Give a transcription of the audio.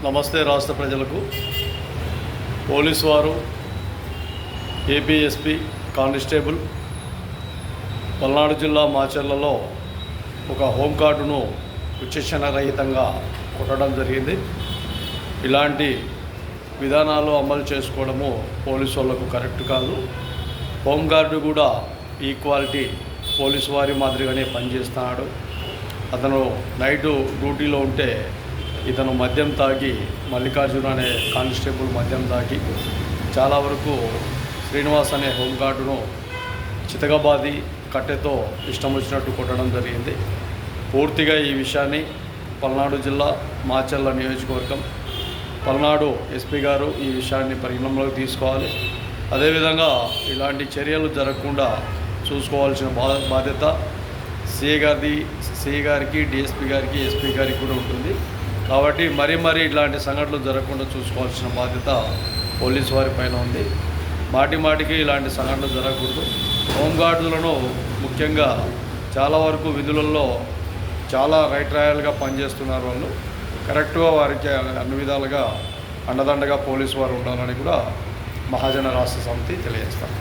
నమస్తే రాష్ట్ర ప్రజలకు. పోలీసు వారు ఏపీఎస్పీ కానిస్టేబుల్ పల్నాడు జిల్లా మాచర్లలో ఒక హోంగార్డును విచక్షణరహితంగా కొట్టడం జరిగింది. ఇలాంటి విధానాలు అమలు చేసుకోవడము పోలీసు వాళ్ళకు కరెక్ట్ కాదు. హోంగార్డు కూడా ఈక్వాలిటీ పోలీసు వారి మాదిరిగానే పనిచేస్తున్నాడు. అతను నైటు డ్యూటీలో ఉంటే ఇతను మద్యం తాగి, మల్లికార్జున అనే కానిస్టేబుల్ మద్యం తాగి చాలా వరకు శ్రీనివాస్ అనే హోంగార్డును చితకబాది కట్టెతో ఇష్టం వచ్చినట్టు కొట్టడం జరిగింది. పూర్తిగా ఈ విషయాన్ని పల్నాడు జిల్లా మాచర్ల నియోజకవర్గం పల్నాడు ఎస్పీ గారు ఈ విషయాన్ని పరిగణనలోకి తీసుకోవాలి. అదేవిధంగా ఇలాంటి చర్యలు జరగకుండా చూసుకోవాల్సిన బాధ్యత సిఐ గారికి, డిఎస్పీ గారికి, ఎస్పీ గారికి కూడా ఉంటుంది. కాబట్టి మరీ ఇట్లాంటి సంఘటనలు జరగకుండా చూసుకోవాల్సిన బాధ్యత పోలీసు వారి పైన ఉంది. మాటికి ఇలాంటి సంఘటనలు జరగకూడదు. హోంగార్డులను ముఖ్యంగా చాలా వరకు విధులలో చాలా రైట్ రాయల్గా పనిచేస్తున్నారు. వాళ్ళు కరెక్ట్గా వారికి అన్ని విధాలుగా అండదండగా పోలీసు వారు ఉండాలని కూడా మహాజన రాష్ట్ర సమితి తెలియజేస్తారు.